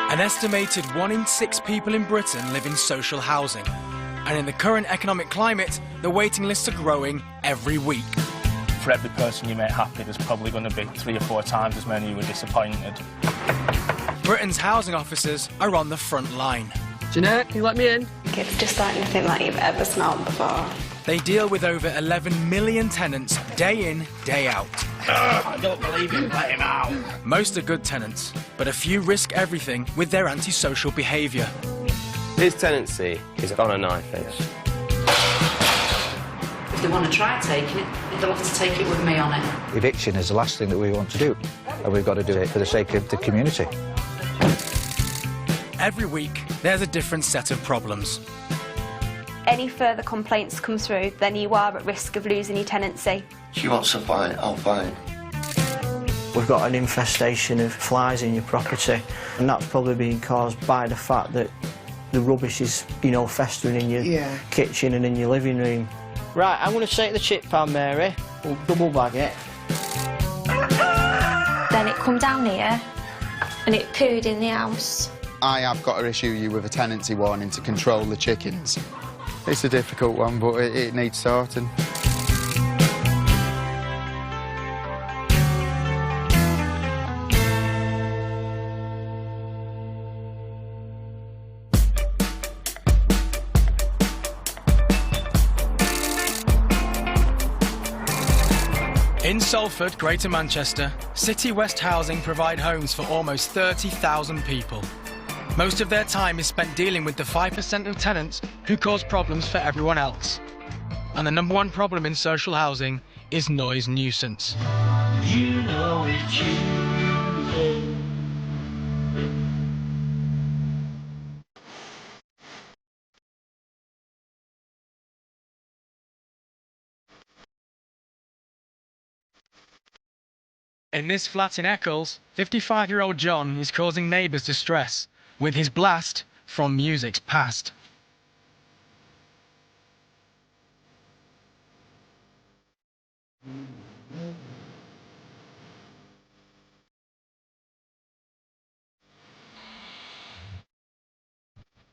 An estimated 1 in 6 people in Britain live in social housing. And in the current economic climate, the waiting lists are growing every week. For every person you make happy, there's probably going to be 3 or 4 times as many who are disappointed. Britain's housing officers are on the front line. Jeanette, can you let me in? It's just like nothing like you've ever smelled before. They deal with over 11 million tenants day in, day out. I don't believe you let him out. Most are good tenants, but a few risk everything with their antisocial behaviour. His tenancy is on a knife edge. If they want to try taking it, they'll have to take it with me on it. Eviction is the last thing that we want to do, and we've got to do it for the sake of the community. Every week, there's a different set of problems. Any further complaints come through, then you are at risk of losing your tenancy. She wants to buy it, I'll buy it. We've got an infestation of flies in your property, and that's probably being caused by the fact that the rubbish is, you know, festering in your kitchen and in your living room. Right, I'm going to take the chip pan, Mary. We'll double bag it. Then it come down here and it pooed in the house. I have got to issue you with a tenancy warning to control the chickens. It's a difficult one, but it needs sorting. In Salford, Greater Manchester, City West Housing provide homes for almost 30,000 people. Most of their time is spent dealing with the 5% of tenants who cause problems for everyone else. And the #1 problem in social housing is noise nuisance. You know it's you. In this flat in Eccles, 55-year-old John is causing neighbours distress with his blast from music's past.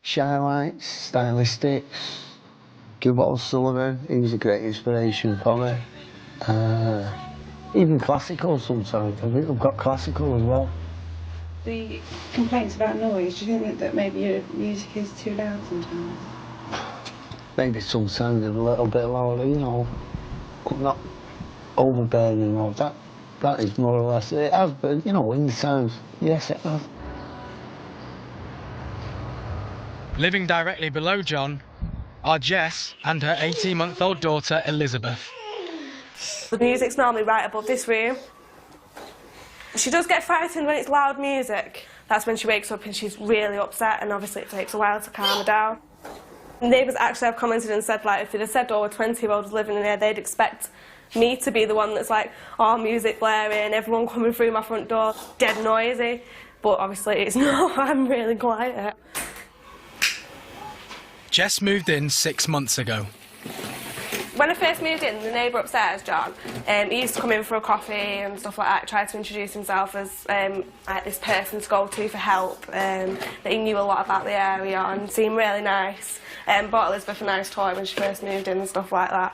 Shylights, stylistics, Gilbert Sullivan, he was a great inspiration for me. Even classical sometimes, I think I've got classical as well. The complaints about noise, do you think that maybe your music is too loud sometimes? Maybe sometimes a little bit louder, you know, but not overbearing or that is more or less it has, but you know, in the times, yes it has. Living directly below John are Jess and her 18-month-old daughter Elizabeth. The music's normally right above this room. She does get frightened when it's loud music. That's when she wakes up and she's really upset, and obviously it takes a while to calm her down. Neighbours actually have commented and said, like, if they'd have said, oh, a 20-year-old was living in here, they'd expect me to be the one that's like, oh, music blaring, everyone coming through my front door, dead noisy. But obviously it's not, I'm really quiet. Jess moved in 6 months ago. When I first moved in, the neighbour upstairs, John, he used to come in for a coffee and stuff like that, tried to introduce himself as like this person to go to for help, that he knew a lot about the area and seemed really nice. Bought Elizabeth a nice toy when she first moved in and stuff like that.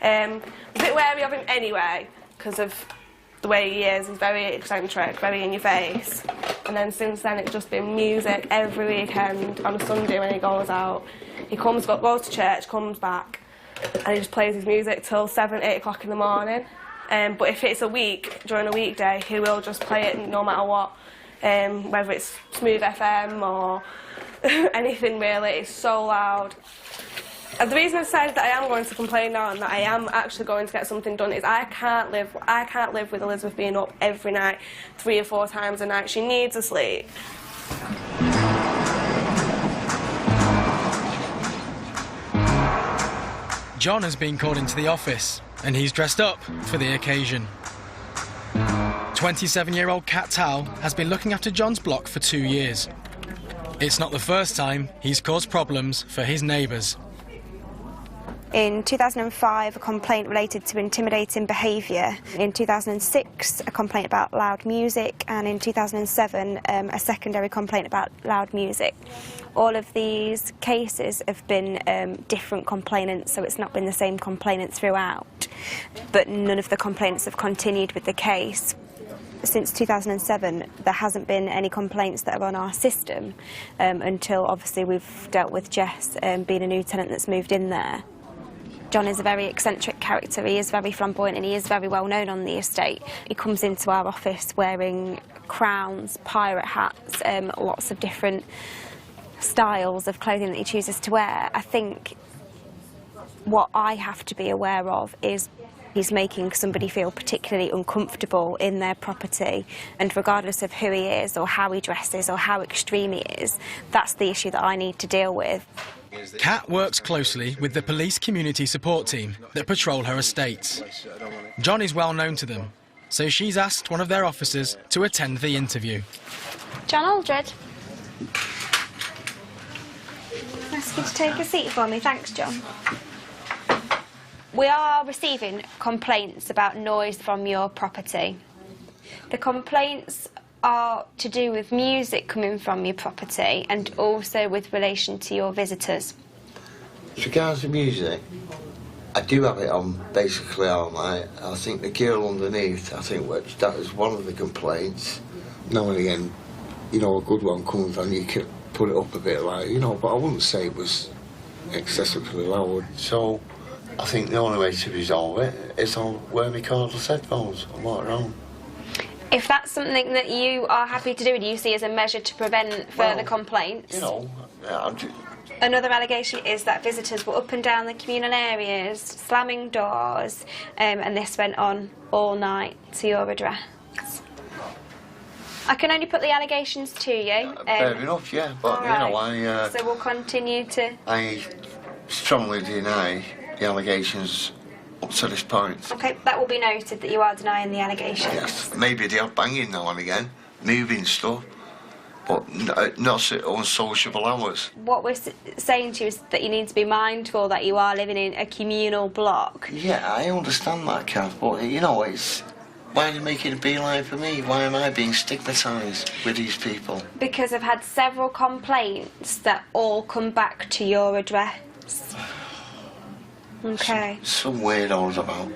A bit wary of him anyway, because of the way he is. He's very eccentric, very in your face. And then since then it's just been music every weekend on a Sunday when he goes out. He goes to church, comes back, and he just plays his music till 7, 8 o'clock in the morning. But if it's a week, during a weekday, he will just play it no matter what, whether it's Smooth FM or anything really. It's so loud. And the reason I decided that I am going to complain now and that I am actually going to get something done is I can't live with Elizabeth being up every night, 3 or 4 times a night. She needs a sleep. John has been called into the office, and he's dressed up for the occasion. 27-year-old Cat Towl has been looking after John's block for 2 years. It's not the first time he's caused problems for his neighbours. In 2005, a complaint related to intimidating behaviour. In 2006, a complaint about loud music, and in 2007, a secondary complaint about loud music. All of these cases have been different complainants, so it's not been the same complainant throughout, but none of the complainants have continued with the case. Since 2007, there hasn't been any complaints that are on our system until obviously we've dealt with Jess being a new tenant that's moved in there. John is a very eccentric character. He is very flamboyant and he is very well known on the estate. He comes into our office wearing crowns, pirate hats, lots of different styles of clothing that he chooses to wear. I think what I have to be aware of is he's making somebody feel particularly uncomfortable in their property, and regardless of who he is or how he dresses or how extreme he is, that's the issue that I need to deal with. Cat works closely with the police community support team that patrol her estates. John is well known to them, so she's asked one of their officers to attend the interview. John Aldred. Ask you to take a seat for me. Thanks, John. We are receiving complaints about noise from your property. The complaints are to do with music coming from your property and also with relation to your visitors. As regards to music, I do have it on basically all night. I think the girl underneath, I think that is one of the complaints. Now and again, you know, a good one comes on, you can put it up a bit like, you know, but I wouldn't say it was excessively loud. So I think the only way to resolve it is I'll wear my cordless headphones and walk around. If that's something that you are happy to do and you see as a measure to prevent further complaints... You know, Another allegation is that visitors were up and down the communal areas, slamming doors, and this went on all night to your address. I can only put the allegations to you. Fair enough, yeah, but, you know, so we'll continue to... I strongly deny the allegations up to this point. OK, that will be noted that you are denying the allegations. Yes, maybe the odd banging now and again, moving stuff, but not at unsociable hours. What we're saying to you is that you need to be mindful that you are living in a communal block. Yeah, I understand that, Kath, but, you know, it's... Why are you making a beeline for me? Why am I being stigmatised with these people? Because I've had several complaints that all come back to your address. OK. Some weirdos about.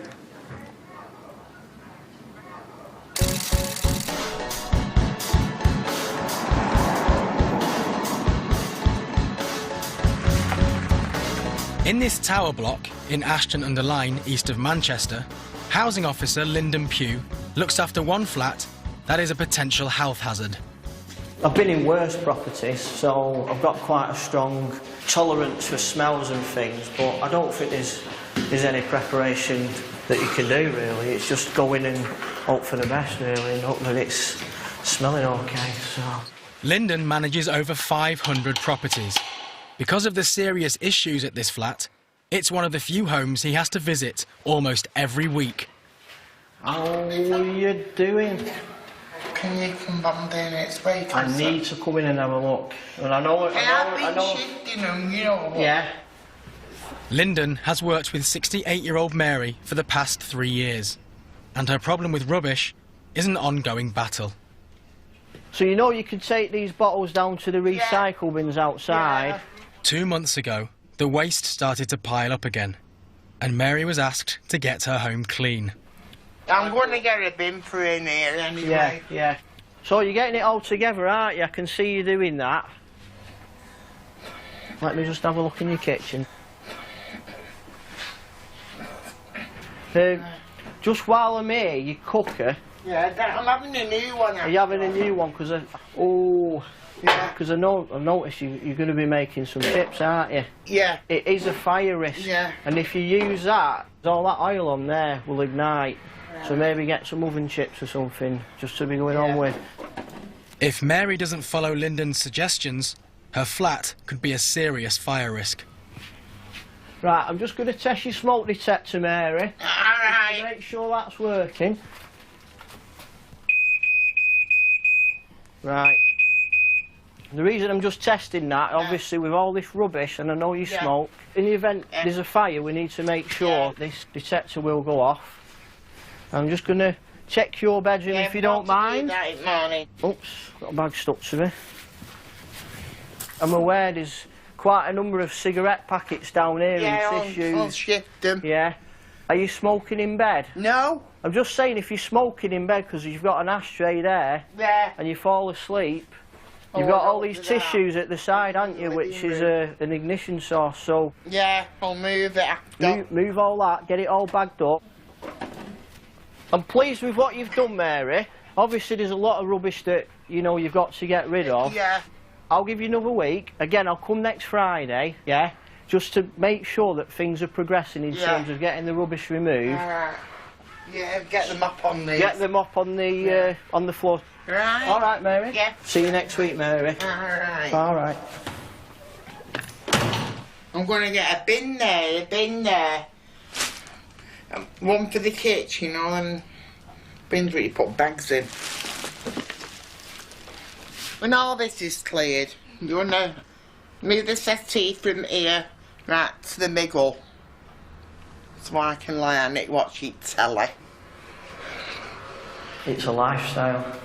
In this tower block in Ashton-Under-Lyne, east of Manchester, housing officer Lyndon Pugh looks after one flat that is a potential health hazard. I've been in worse properties, so I've got quite a strong tolerance for smells and things, but I don't think there's any preparation that you can do, really. It's just go in and hope for the best, really, and hope that it's smelling OK, so... Lyndon manages over 500 properties. Because of the serious issues at this flat, it's one of the few homes he has to visit almost every week. How are you doing? Can you come back there next week? I need to come in and have a look. And I know... I've been shifting them, you know. Yeah. Lyndon has worked with 68-year-old Mary for the past 3 years, and her problem with rubbish is an ongoing battle. So you know you can take these bottles down to the recycle bins outside? Yeah. 2 months ago, the waste started to pile up again, and Mary was asked to get her home clean. I'm going to get a bin for in here anyway. Yeah. So you're getting it all together, aren't you? I can see you doing that. Let me just have a look in your kitchen. Just while I'm here, your cooker... Yeah, I'm having a new one. Are you having a new one? Because I noticed you're going to be making some chips, aren't you? Yeah. It is a fire risk. Yeah. And if you use that, all that oil on there will ignite. So maybe get some oven chips or something just to be going on with. If Mary doesn't follow Lyndon's suggestions, her flat could be a serious fire risk. Right, I'm just going to test your smoke detector, Mary. All right. Make sure that's working. Right. The reason I'm just testing that, obviously with all this rubbish, and I know you smoke, in the event there's a fire, we need to make sure this detector will go off. I'm just going to check your bedroom if you don't mind. Oops, got a bag stuck to me. I'm aware there's quite a number of cigarette packets down here and tissues. I'll shift them. Yeah. Are you smoking in bed? No. I'm just saying, if you're smoking in bed because you've got an ashtray there and you fall asleep, you've got all these tissues at the side, haven't you, which is an ignition source, so... Yeah, I'll move it after. Move all that, get it all bagged up. I'm pleased with what you've done, Mary. Obviously, there's a lot of rubbish that, you know, you've got to get rid of. Yeah. I'll give you another week. Again, I'll come next Friday, yeah, just to make sure that things are progressing in terms of getting the rubbish removed. Yeah, get them up on the... Get them up on the floor. Right. All right, Mary. Yeah. See you next week, Mary. All right. All right. I'm going to get a bin there. One for the kitchen, you know, and bins where you put bags in. When all this is cleared, you want to move the settee from here right to the middle so I can lie on it, watch it telly. It's a lifestyle,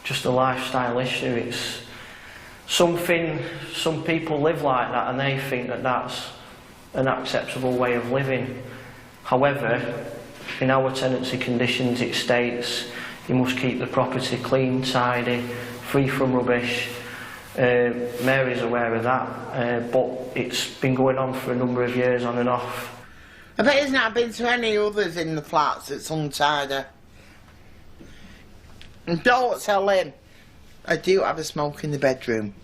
just a lifestyle issue. It's something, some people live like that and they think that that's an acceptable way of living. However, in our tenancy conditions it states you must keep the property clean, tidy, free from rubbish. Mary's aware of that, but it's been going on for a number of years on and off. I bet he's not been to any others in the flats that's untidy. And don't tell him I do have a smoke in the bedroom.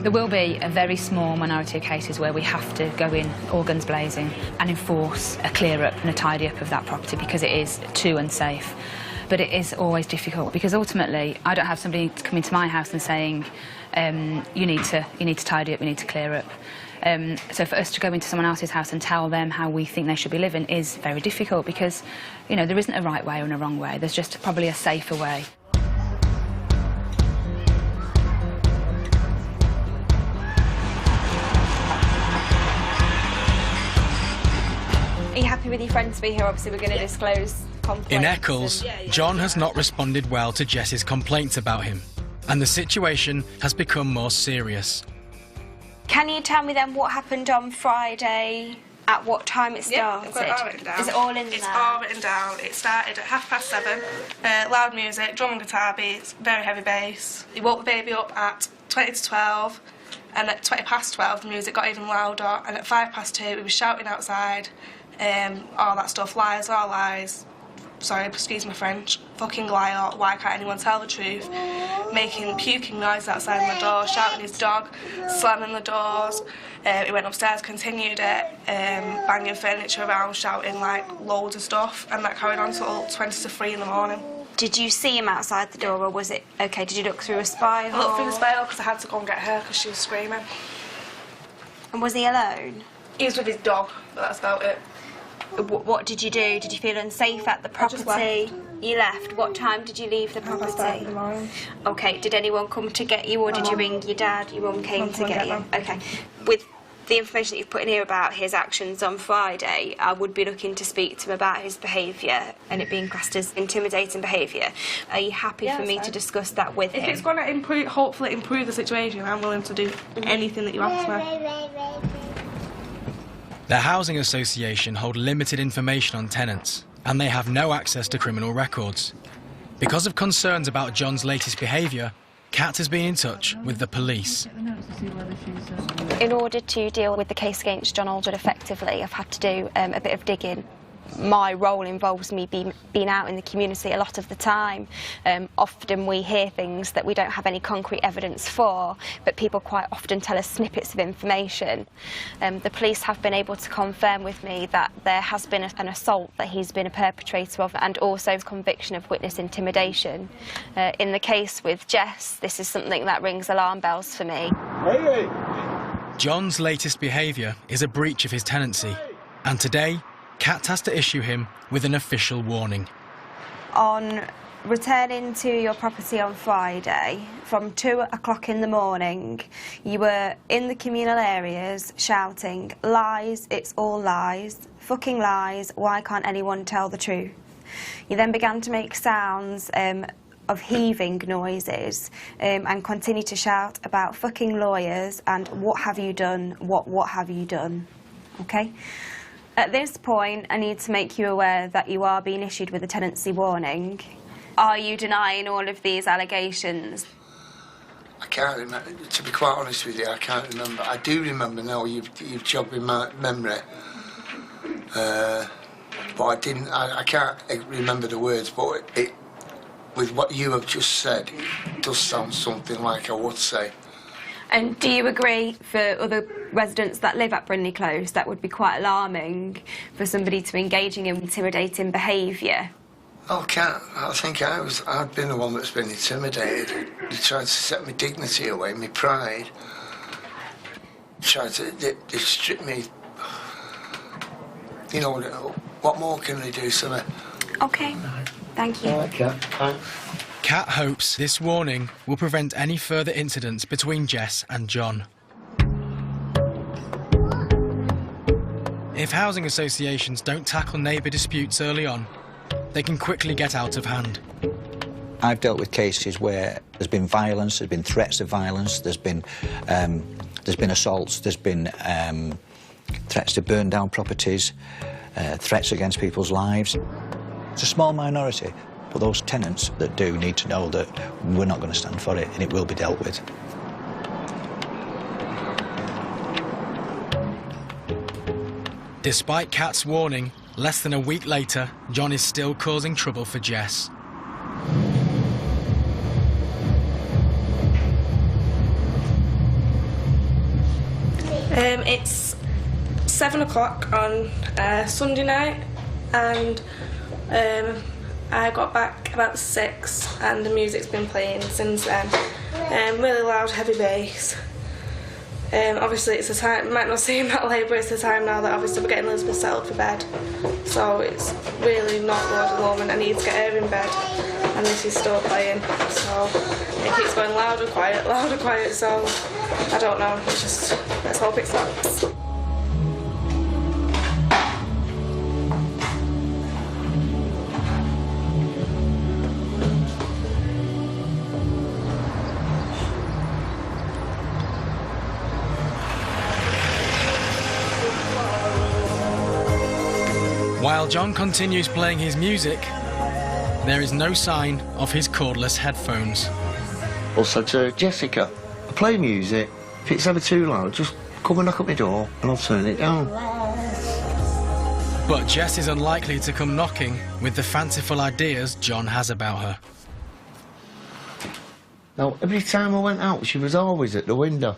There will be a very small minority of cases where we have to go in, all guns blazing, and enforce a clear-up and a tidy-up of that property because it is too unsafe. But it is always difficult because ultimately I don't have somebody coming to my house and saying, you need to tidy up, you need to clear up. So for us to go into someone else's house and tell them how we think they should be living is very difficult because, you know, there isn't a right way or a wrong way. There's just probably a safer way. Are you happy with your friend to be here? Obviously, we're going to disclose complaints. In Eccles, John has not responded well to Jess's complaints about him, and the situation has become more serious. Can you tell me then what happened on Friday, at what time it started? I've got it all written down. Is it all in there? It's all written down. It started at 7:30, loud music, drum and guitar beats, very heavy bass. He woke the baby up at 20 to 12, and at 20 past 12 the music got even louder, and at 5 past 2 he was shouting outside, all that stuff, lies, all lies. Sorry, excuse my French, fucking liar, why can't anyone tell the truth? Making puking noises outside my door, shouting his dog, slamming the doors. He went upstairs, continued it, banging furniture around, shouting like loads of stuff, and that carried on till 20 to 3 in the morning. Did you see him outside the door, or was it okay? Did you look through a spy hole? I looked through the spy hole because I had to go and get her because she was screaming. And was he alone? He was with his dog, but that's about it. What did you do? Did you feel unsafe at the property? I just left. You left. What time did you leave the property? 5:30 in the morning. Okay, did anyone come to get you, or did you ring your dad? Your mum came to get you? Okay. With the information that you've put in here about his actions on Friday, I would be looking to speak to him about his behaviour and it being classed as intimidating behaviour. Are you happy for me to discuss that with him? If it's going to improve, hopefully improve the situation, I'm willing to do anything that you ask me. The housing association hold limited information on tenants, and they have no access to criminal records. Because of concerns about John's latest behaviour, Cat has been in touch with the police. In order to deal with the case against John Aldred effectively, I've had to do a bit of digging. My role involves me being out in the community a lot of the time. Often we hear things that we don't have any concrete evidence for, but people quite often tell us snippets of information. The police have been able to confirm with me that there has been an assault that he's been a perpetrator of, and also conviction of witness intimidation. In the case with Jess, this is something that rings alarm bells for me. John's latest behaviour is a breach of his tenancy, and today Cat has to issue him with an official warning. On returning to your property on Friday, from 2 o'clock in the morning, you were in the communal areas shouting, "Lies, it's all lies, fucking lies, why can't anyone tell the truth?" You then began to make sounds of heaving noises and continue to shout about fucking lawyers and what have you done, what have you done, okay? At this point, I need to make you aware that you are being issued with a tenancy warning. Are you denying all of these allegations? I can't remember, to be quite honest with you, I can't remember. I do remember now, you've jogged in my memory. But I can't remember the words, but it, with what you have just said, it does sound something like I would say. And do you agree, for other residents that live at Brindley Close, that would be quite alarming for somebody to engage in intimidating behaviour? Oh, I think I've been the one that's been intimidated. They tried to set my dignity away, my pride. They stripped me. You know, what more can they do to me? OK, thank you. Okay, thanks. Cat hopes this warning will prevent any further incidents between Jess and John. If housing associations don't tackle neighbour disputes early on, they can quickly get out of hand. I've dealt with cases where there's been violence, there's been threats of violence, there's been assaults, there's been threats to burn down properties, threats against people's lives. It's a small minority, but those tenants that do need to know that we're not going to stand for it and it will be dealt with. Despite Cat's warning, less than a week later, John is still causing trouble for Jess. It's 7 o'clock on Sunday night, and I got back about 6, and the music's been playing since then. Really loud, heavy bass. Obviously it's the time, it might not seem that late, but it's the time now that obviously we're getting Elizabeth settled for bed. So it's really not good at the moment. I need to get her in bed, and this is still playing. So it keeps going louder, quiet, so I don't know, it's just, let's hope it stops. While John continues playing his music, there is no sign of his cordless headphones. Also to Jessica, I play music. If it's ever too loud, just come and knock at my door and I'll turn it down. But Jess is unlikely to come knocking with the fanciful ideas John has about her. Now, every time I went out, she was always at the window.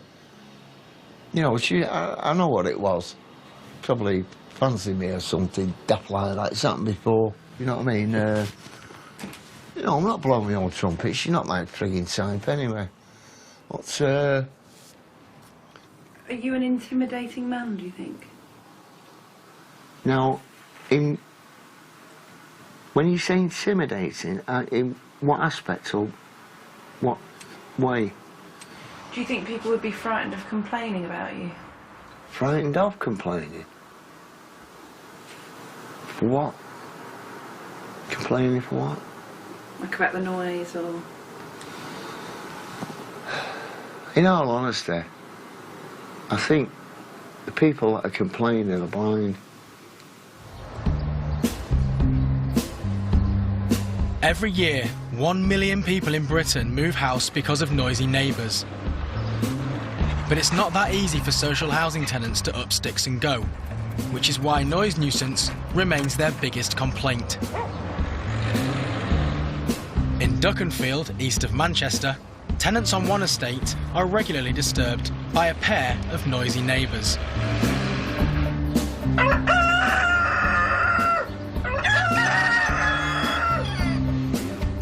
You know, I know what it was. Probably fancy me or something daft like that. It's happened before, you know what I mean? You know, I'm not blowing my own trumpet. She's not my frigging type anyway. But, Are you an intimidating man, do you think? Now, when you say intimidating, in what aspect or what way? Do you think people would be frightened of complaining about you? Frightened of complaining? For what? Complaining for what? Like about the noise or... In all honesty, I think the people that are complaining are blind. Every year, 1 million people in Britain move house because of noisy neighbours. But it's not that easy for social housing tenants to up sticks and go, which is why noise nuisance remains their biggest complaint. In Duckenfield, east of Manchester, tenants on one estate are regularly disturbed by a pair of noisy neighbours.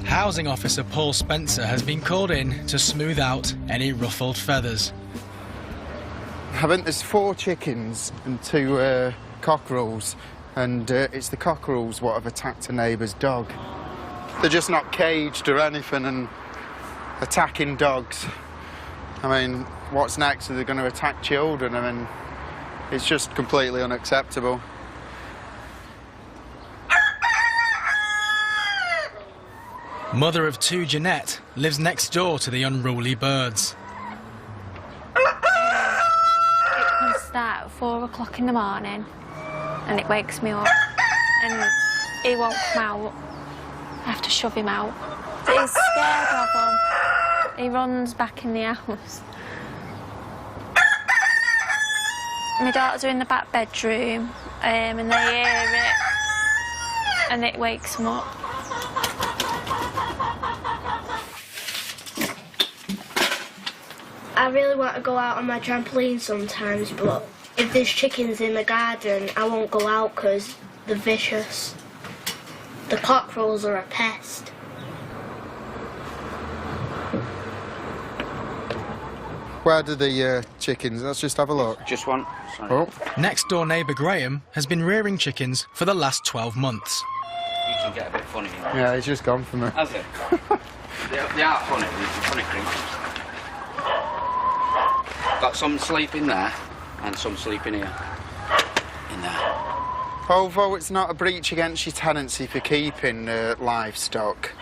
Housing officer Paul Spencer has been called in to smooth out any ruffled feathers. I think there's 4 chickens and 2 cockerels, and it's the cockerels what have attacked a neighbour's dog. They're just not caged or anything and attacking dogs. I mean, what's next? Are they going to attack children? I mean, it's just completely unacceptable. Mother of two, Jeanette, lives next door to the unruly birds. It can start at 4 o'clock in the morning and it wakes me up and he won't come out. I have to shove him out. He's scared of him. He runs back in the house. My daughters are in the back bedroom and they hear it and it wakes them up. I really want to go out on my trampoline sometimes, but if there's chickens in the garden, I won't go out because they're vicious. The cockerels are a pest. Where do the chickens? Let's just have a look. Just one. Sorry. Oh. Next door neighbour Graham has been rearing chickens for the last 12 months. You can get a bit funny. Yeah, he's just gone for me. Has it? they are funny. They're funny creatures. Got some sleeping there and some sleeping here. In there. Although it's not a breach against your tenancy for keeping livestock,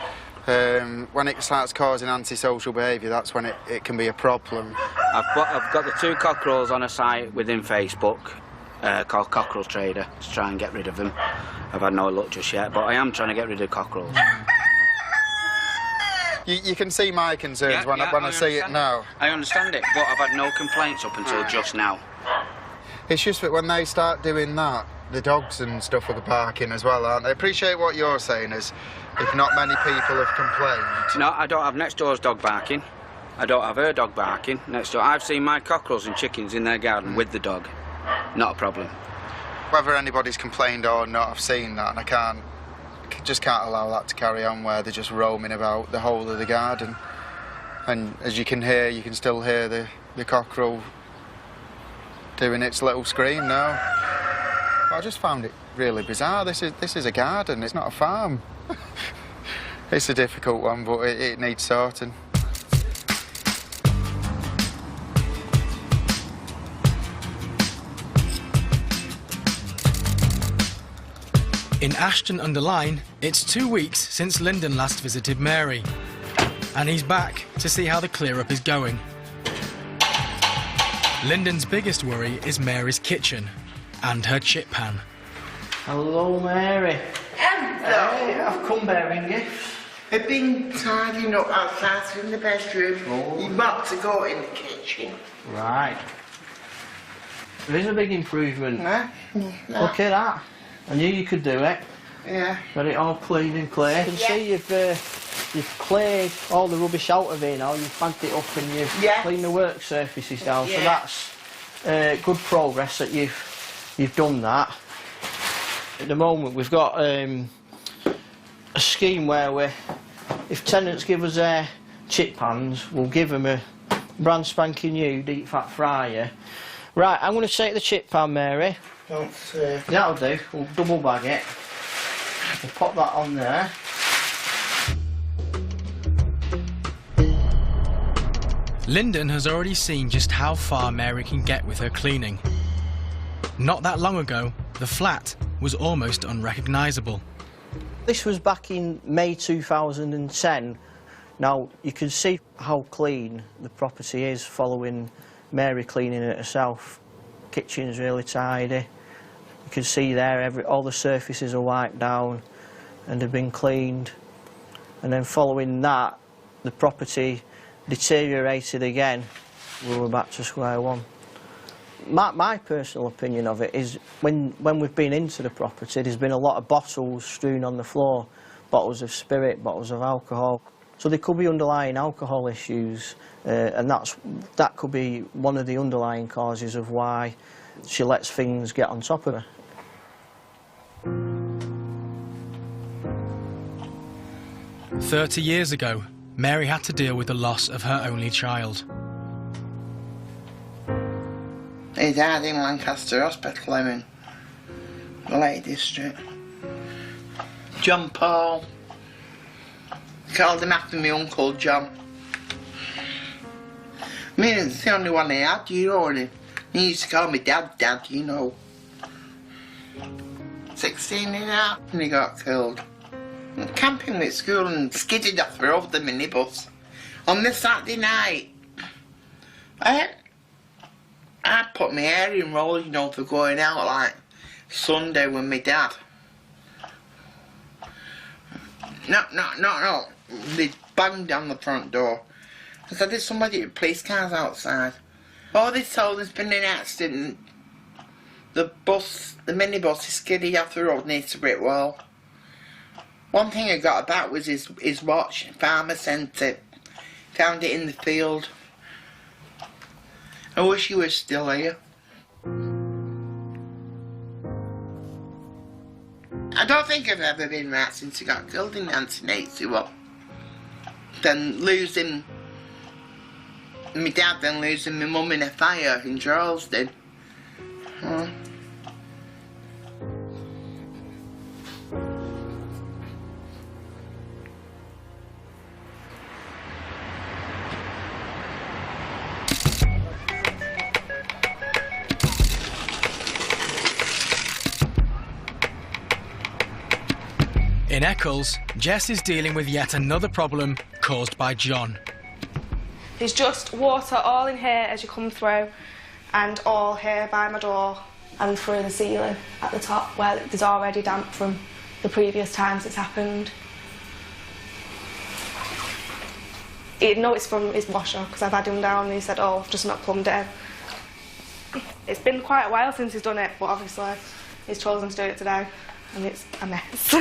when it starts causing antisocial behaviour, that's when it can be a problem. I've got the 2 cockerels on a site within Facebook called Cockerel Trader to try and get rid of them. I've had no luck just yet, but I am trying to get rid of cockerels. You can see my concerns when I see it now. I understand it, but I've had no complaints up until just now. It's just that when they start doing that, the dogs and stuff are barking as well, aren't they? I appreciate what you're saying is, if not many people have complained. No, I don't have next door's dog barking. I don't have her dog barking next door. I've seen my cockerels and chickens in their garden with the dog. Not a problem. Whether anybody's complained or not, I've seen that, and I just can't allow that to carry on where they're just roaming about the whole of the garden. And as you can hear, you can still hear the cockerel doing its little scream now. I just found it really bizarre. This is a garden, it's not a farm. It's a difficult one, but it needs sorting. In Ashton-Under-Lyne, it's 2 weeks since Lyndon last visited Mary. And he's back to see how the clear-up is going. Lyndon's biggest worry is Mary's kitchen and her chip pan. Hello, Mary. Hello. Hey, I've come bearing gifts. I've been tidying up outside in the bedroom. Oh. You've got to go in the kitchen. Right. There is a big improvement. No. Look at that. I knew you could do it. Yeah. Got it all clean and clear. I can see you've cleared all the rubbish out of here now. You've bagged it up and you've cleaned the work surfaces down. So that's good progress that you've done that. At the moment we've got a scheme where if tenants give us their chip pans, we'll give them a brand spanking new deep fat fryer. Right, I'm going to take the chip pan, Mary. Don't say. That'll do. We'll double bag it. We'll pop that on there. Lyndon has already seen just how far Mary can get with her cleaning. Not that long ago, the flat was almost unrecognisable. This was back in May 2010. Now, you can see how clean the property is following Mary cleaning it herself. Kitchen's really tidy. You can see there all the surfaces are wiped down and have been cleaned. And then following that, the property deteriorated again. We were back to square one. My personal opinion of it is when we've been into the property, there's been a lot of bottles strewn on the floor, bottles of spirit, bottles of alcohol. So there could be underlying alcohol issues, and that could be one of the underlying causes of why she lets things get on top of her. "30 years ago, Mary had to deal with the loss of her only child. He died in Lancaster Hospital, in the Lake District. John Paul. Called him after my Uncle John. I mean, it's the only one he had, you know, and he used to call me Dad, you know. 16 and a half, and he got killed. Camping with school and skidded off the road, the minibus. On the Saturday night, I put my hair in roll, you know, for going out like Sunday with my dad. No. They banged down the front door. I said, there's somebody with police cars outside. Oh, they told there's been an accident. The minibus is skidding off the road near to brick wall. One thing I got back was his watch. Farmer sent it. Found it in the field. I wish he was still here. I don't think I've ever been right since he got killed in 1981. Then losing my dad, then losing my mum in a fire in Charleston. In Eccles, Jess is dealing with yet another problem caused by John. There's just water all in here as you come through, and all here by my door and through the ceiling at the top where there's already damp from the previous times it's happened. He'd know it's from his washer because I've had him down and he said, oh, I've just not plumbed it in. It's been quite a while since he's done it, but obviously he's chosen to do it today and it's a mess.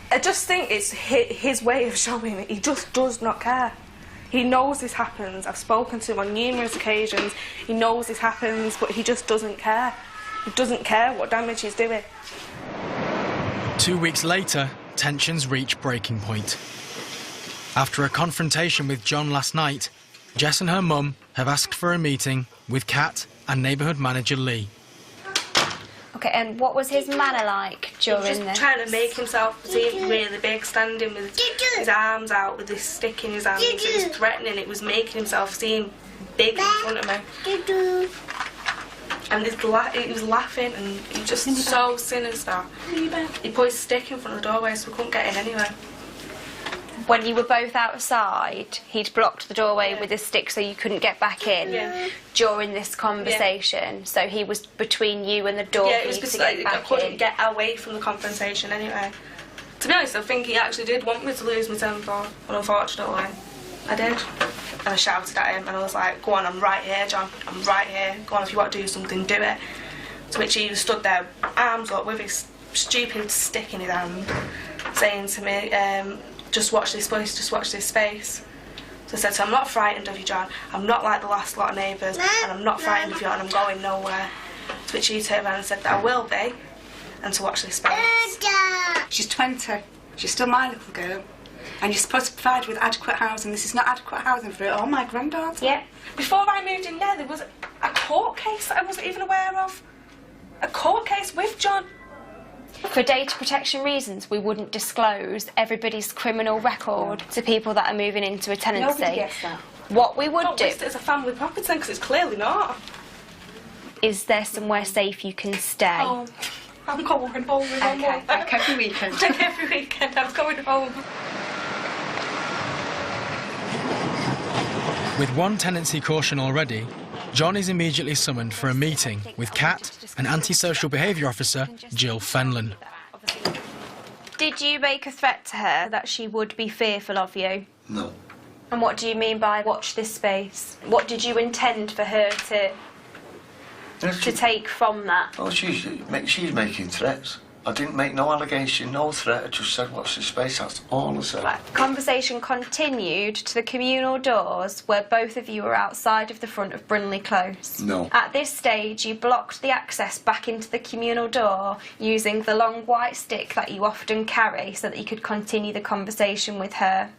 I just think it's his way of showing it. He just does not care. He knows this happens. I've spoken to him on numerous occasions. He knows this happens, but he just doesn't care. He doesn't care what damage he's doing. 2 weeks later, tensions reach breaking point. After a confrontation with John last night, Jess and her mum have asked for a meeting with Cat and neighbourhood manager Lee. Okay, and what was his manner like during this? He was just trying to make himself seem really big, standing with his arms out with this stick in his hands. It was threatening, it was making himself seem big in front of me. And he was laughing and he was just so sinister. He put his stick in front of the doorway so we couldn't get in anyway. When you were both outside, he'd blocked the doorway with his stick so you couldn't get back in during this conversation. So he was between you and the door for you to get back in. I couldn't get away from the confrontation anyway. To be honest, I think he actually did want me to lose my temper, but unfortunately, I did. And I shouted at him and I was like, go on, I'm right here, John, I'm right here. Go on, if you want to do something, do it. To which he stood there, arms up, with his stupid stick in his hand, saying to me, just watch this place, just watch this space. So I said to him, I'm not frightened of you, John. I'm not like the last lot of neighbours, and I'm not frightened of you, and I'm going nowhere. To which he turned around and said that I will be, and to watch this space. She's 20. She's still my little girl. And you're supposed to provide with adequate housing. This is not adequate housing for all my granddaughters. Yeah. Before I moved in there was a court case that I wasn't even aware of. A court case with John. For data protection reasons, we wouldn't disclose everybody's criminal record to people that are moving into a tenancy. Nobody gets that. What we would Don't do... list it as a family property because it's clearly not. Is there somewhere safe you can stay? Oh, I'm going home with my mum. Like every weekend. Like every weekend, I'm going home. With one tenancy caution already, John is immediately summoned for a meeting with Cat and antisocial behaviour officer Jill Fenlon. Did you make a threat to her that she would be fearful of you? No. And what do you mean by watch this space? What did you intend for her to take from that? Oh, she's making threats. I didn't make no allegation, no threat. I just said, watch this space. That's all I said. Right. Conversation continued to the communal doors where both of you were outside of the front of Brunley Close. No. At this stage, you blocked the access back into the communal door using the long white stick that you often carry so that you could continue the conversation with her.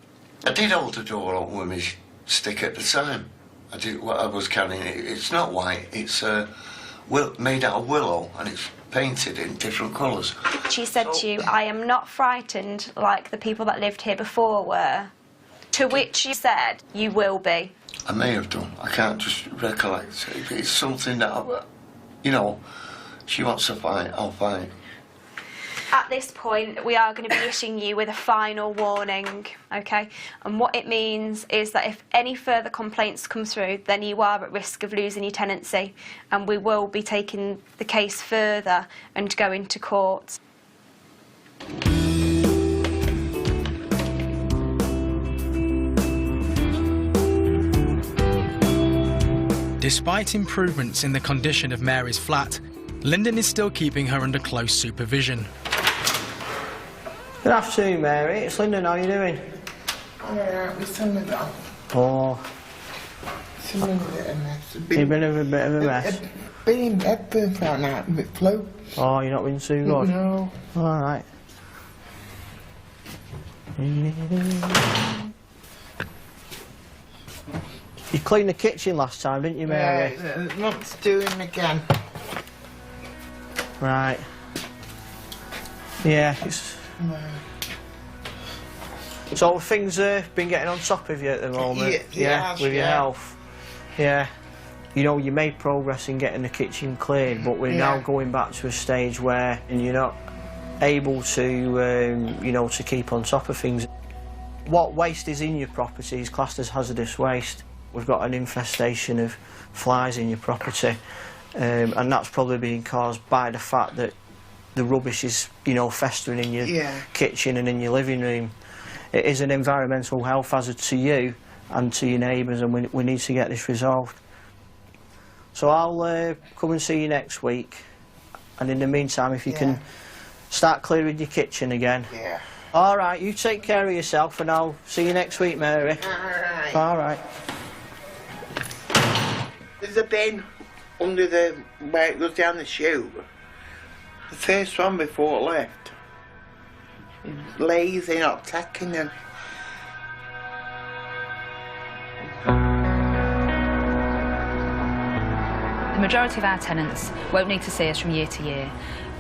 I did hold the door open with my stick at the time. I did what I was carrying. It's not white. It's made out of willow, and it's painted in different colours. She said to you, I am not frightened like the people that lived here before were. To which you said, you will be. I may have done. I can't just recollect. If it's something that, you know, she wants to fight, I'll fight. At this point, we are going to be issuing you with a final warning, okay? And what it means is that if any further complaints come through, then you are at risk of losing your tenancy, and we will be taking the case further and going to court. Despite improvements in the condition of Mary's flat, Lyndon is still keeping her under close supervision. Good afternoon, Mary. It's Lyndon. How are you doing? Alright, we're still in it. Oh. Still in a bit of a mess. You've been in a bit of a mess? I've been in bed for about night with flu. Oh, you're not been too good? No. Alright. You cleaned the kitchen last time, didn't you, Mary? Yeah, not doing again. Right. Yeah, it's... So things been getting on top of you at the moment? Yeah, with your health? Yeah. You know, you made progress in getting the kitchen cleared, but we're now going back to a stage where you're not able to, you know, to keep on top of things. What waste is in your property is classed as hazardous waste. We've got an infestation of flies in your property, and that's probably being caused by the fact that the rubbish is, you know, festering in your kitchen and in your living room. It is an environmental health hazard to you and to your neighbours, and we need to get this resolved. So I'll come and see you next week, and in the meantime, if you can start clearing your kitchen again. Yeah. All right, you take care of yourself, and I'll see you next week, Mary. Alright. All right. There's a bin under the where it goes down the chute. The first one before it left. Lazy, not taking them. The majority of our tenants won't need to see us from year to year,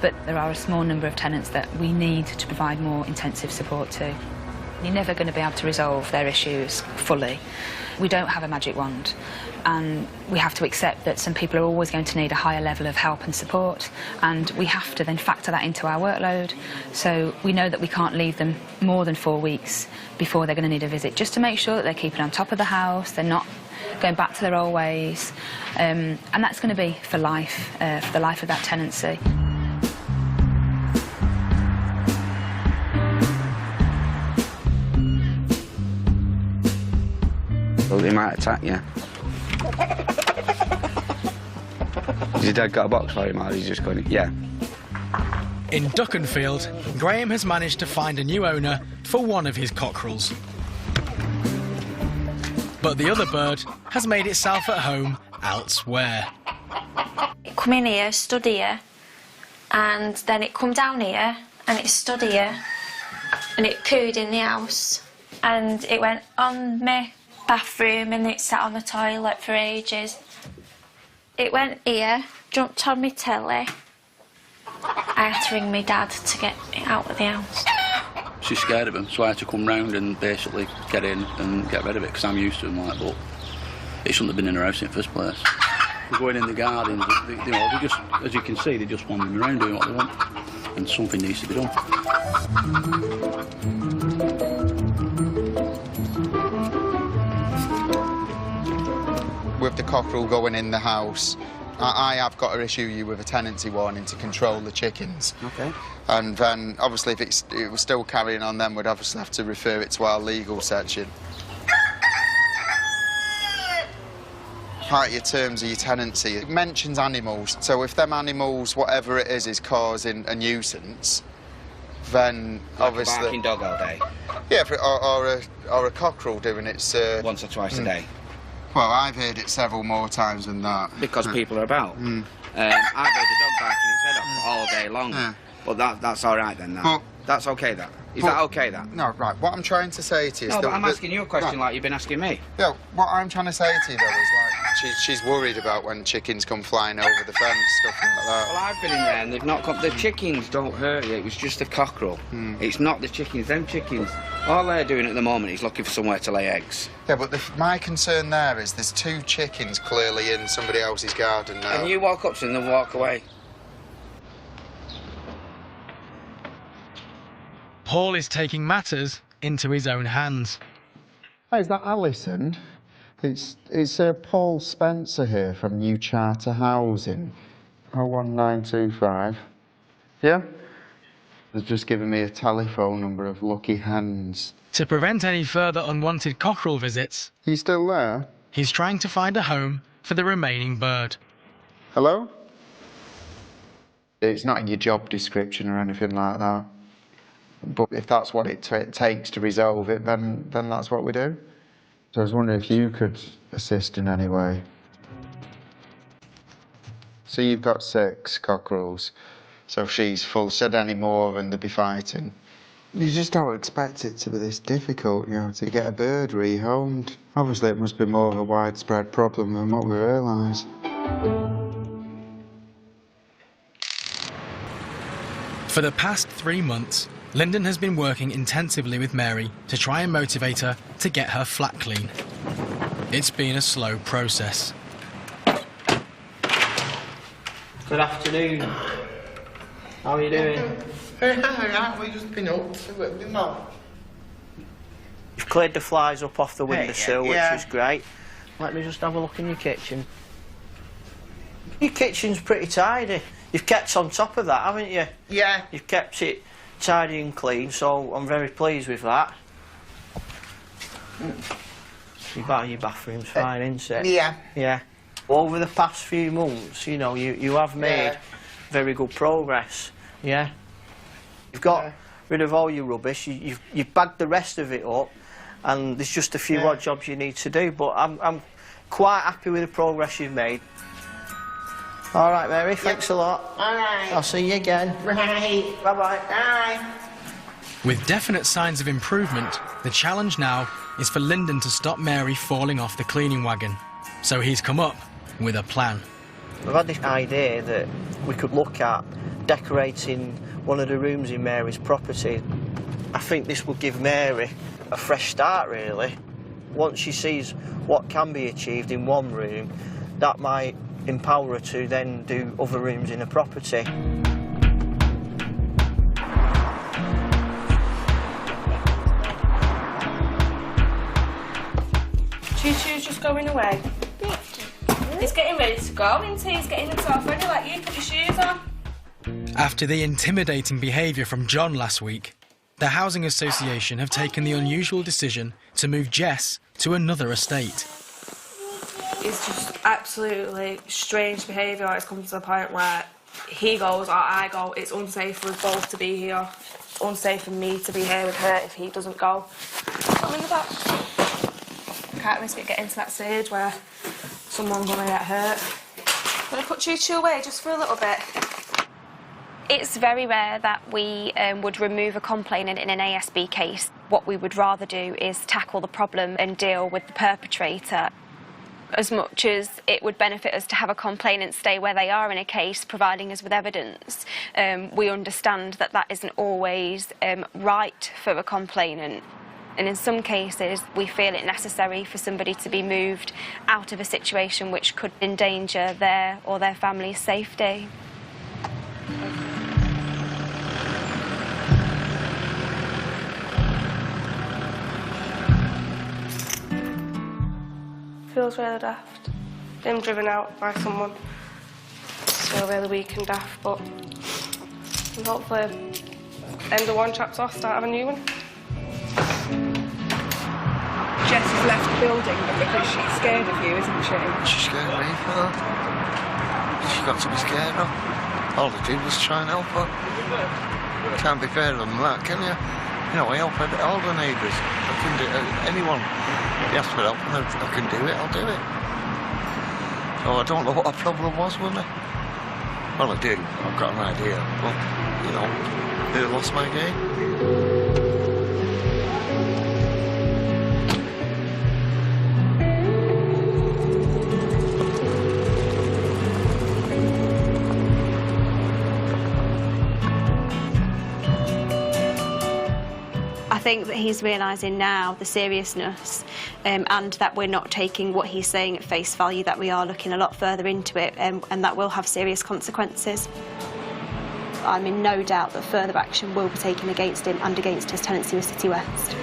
but there are a small number of tenants that we need to provide more intensive support to. You're never going to be able to resolve their issues fully. We don't have a magic wand, and we have to accept that some people are always going to need a higher level of help and support, and we have to then factor that into our workload. So we know that we can't leave them more than 4 weeks before they're going to need a visit, just to make sure that they're keeping on top of the house, they're not going back to their old ways, and that's going to be for life, for the life of that tenancy. Well, they might attack you. Has your dad got a box for him, or he's just going, yeah? In Duckenfield, Graham has managed to find a new owner for one of his cockerels. But the other bird has made itself at home elsewhere. It come in here, stood here, and then it come down here, and it stood here, and it pooed in the house, and it went on my bathroom, and it sat on the toilet for ages. It went here, jumped on my telly. I had to ring my dad to get it out of the house. She's scared of him, so I had to come round and basically get in and get rid of it, because I'm used to him, like, but it shouldn't have been in her house in the first place. We're going in the gardens, you know, they just, as you can see, they just wandering around doing what they want, and something needs to be done. With the cockerel going in the house, I have got to issue you with a tenancy warning to control the chickens. Okay. And then, obviously, if it was still carrying on, then we'd obviously have to refer it to our legal section. Part of your terms of your tenancy, it mentions animals. So if them animals, whatever it is causing a nuisance, then like obviously... a barking dog all day? Yeah, or a cockerel doing its... Once or twice a day? Well, I've heard it several more times than that. Because people are about. I've heard a dog barking its head off all day long. But that's all right then, now. But That's okay, that? Is that okay, that? No, right, what I'm trying to say to you is... No, but I'm asking you a question like you've been asking me. Yeah, what I'm trying to say to you, though, is like, she's worried about when chickens come flying over the fence, stuff like that. Well, I've been in there and they've not come... The chickens don't hurt you, it was just a cockerel. It's not the chickens, them chickens. All they're doing at the moment is looking for somewhere to lay eggs. Yeah, but my concern there is there's 2 chickens clearly in somebody else's garden now. And you walk up to them and they'll walk away. Paul is taking matters into his own hands. Hi, is that Alison? It's Paul Spencer here from New Charter Housing. 01925. Yeah? They've just given me a telephone number of Lucky Hands. To prevent any further unwanted cockerel visits... Are you still there? He's trying to find a home for the remaining bird. Hello? It's not in your job description or anything like that. But if that's what it takes to resolve it, then that's what we do. So I was wondering if you could assist in any way. So you've got 6 cockerels. So if she's full, said any more and they'd be fighting. You just don't expect it to be this difficult, you know, to get a bird rehomed. Obviously it must be more of a widespread problem than what we realise. For the past 3 months, Lyndon has been working intensively with Mary to try and motivate her to get her flat clean. It's been a slow process. Good afternoon. How are you doing? We've just been up to it with Mum. You've cleared the flies up off the windowsill, yeah. which is great. Let me just have a look in your kitchen. Your kitchen's pretty tidy. You've kept on top of that, haven't you? Yeah. You've kept it tidy and clean, so I'm very pleased with that. Your bathroom's fine, isn't it? Yeah. Yeah. Over the past few months, you know, you have made very good progress. Yeah. You've got rid of all your rubbish. You've bagged the rest of it up, and there's just a few odd jobs you need to do. But I'm quite happy with the progress you've made. All right, Mary. Thanks a lot. All right. I'll see you again. Right. Bye-bye. Bye. With definite signs of improvement, the challenge now is for Lyndon to stop Mary falling off the cleaning wagon. So he's come up with a plan. I've had this idea that we could look at decorating one of the rooms in Mary's property. I think this will give Mary a fresh start, really. Once she sees what can be achieved in one room, that might empower her to then do other rooms in a property. Choo-choo's just going away. He's getting ready to go, isn't he? He's getting himself ready, like you. Put your shoes on. After the intimidating behaviour from John last week, the Housing Association have taken the unusual decision to move Jess to another estate. It's just absolutely strange behaviour. It's come to the point where he goes or I go. It's unsafe for us both to be here. It's unsafe for me to be here with her if he doesn't go. I'm in the back. I can't risk it getting to that stage where someone's going to get hurt. I'm going to put Choo-Choo away just for a little bit. It's very rare that we would remove a complainant in an ASB case. What we would rather do is tackle the problem and deal with the perpetrator. As much as it would benefit us to have a complainant stay where they are in a case, providing us with evidence, we understand that that isn't always right for a complainant. And in some cases, we feel it necessary for somebody to be moved out of a situation which could endanger their or their family's safety. Feels really daft. Being driven out by someone. Feel really weak and daft, but hopefully end of one chapter off, start of a new one. Jess has left the building because she's scared of you, isn't she? She's scared of me for that. She's got to be scared of. All I did was try and help her. Can't be fairer than that, can you? You know, I help all the neighbours. I can do anyone. If you ask for help and I can do it, I'll do it. So I don't know what her problem was with me. Well, I do. I've got an idea. But, you know, Who lost my game? I think that he's realising now the seriousness and that we're not taking what he's saying at face value, that we are looking a lot further into it and that will have serious consequences. I'm in no doubt that further action will be taken against him and against his tenancy with City West.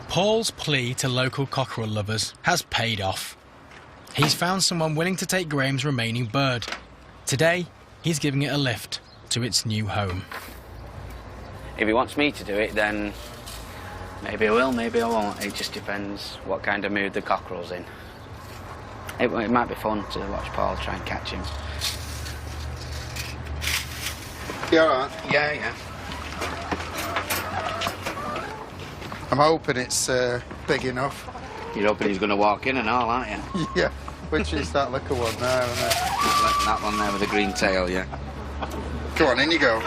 Paul's plea to local cockerel lovers has paid off. He's found someone willing to take Graham's remaining bird. Today, he's giving it a lift to its new home. If he wants me to do it, then maybe I will, maybe I won't. It just depends what kind of mood the cockerel's in. It might be fun to watch Paul try and catch him. You alright? Yeah, yeah. I'm hoping it's big enough. You're hoping he's going to walk in and all, aren't you? Yeah, which is that little one there, isn't it? That one there with the green tail, yeah. Go on, in you go.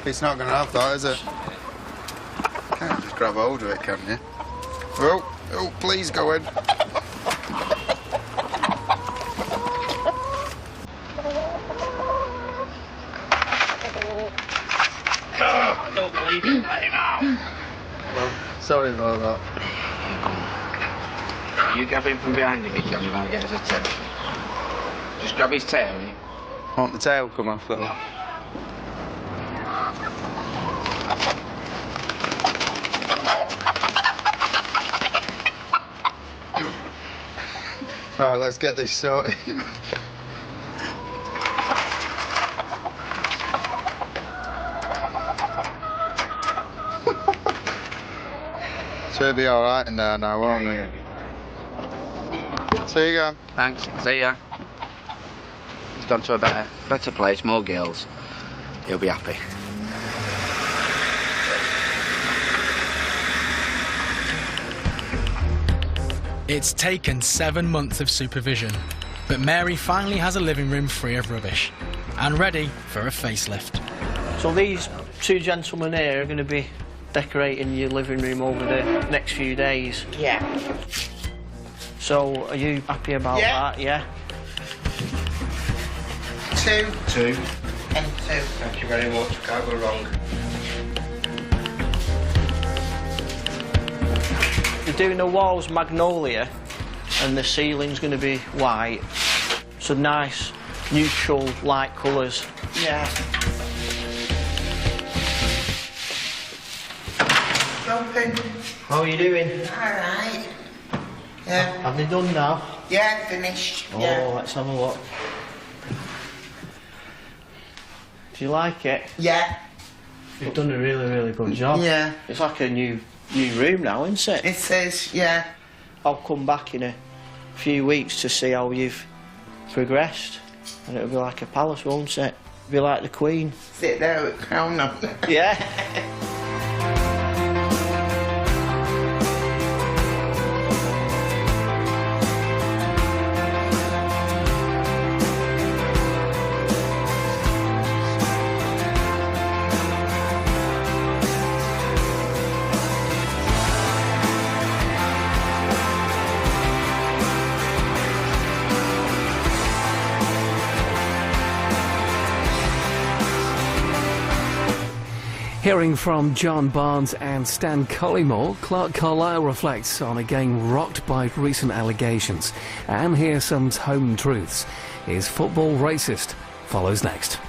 It's not going to have that, is it? Can't just grab hold of it, can you? Oh, please go in. Don't believe it, let him out. Well, sorry about that. You grab him from behind him, because you might get his attention. Just grab his tail. Want the tail come off, though? No. Right, let's get this sorted. So it'll be alright in there now, won't it? See you again. Thanks, see ya. He's gone to a better place, more girls. He'll be happy. It's taken 7 months of supervision, but Mary finally has a living room free of rubbish and ready for a facelift. So these two gentlemen here are going to be decorating your living room over the next few days. Yeah. So are you happy about that? Yeah. 2. 2. And 2. Thank you very much. Can't go wrong. We're doing the walls magnolia and the ceiling's going to be white. So nice, neutral, light colours. Yeah. Jumping. How are you doing? Alright. Yeah. Have they done now? Yeah, finished. Oh, Yeah. let's have a look. Do you like it? Yeah. You've done a really, really good job. Yeah. It's like a new room now, isn't it? It is, yeah. I'll come back in a few weeks to see how you've progressed. And it'll be like a palace, won't it? It'll be like the Queen. Sit there with a crown on. Yeah. Hearing from John Barnes and Stan Collymore, Clark Carlisle reflects on a game rocked by recent allegations and hears some home truths. Is football racist? Follows next.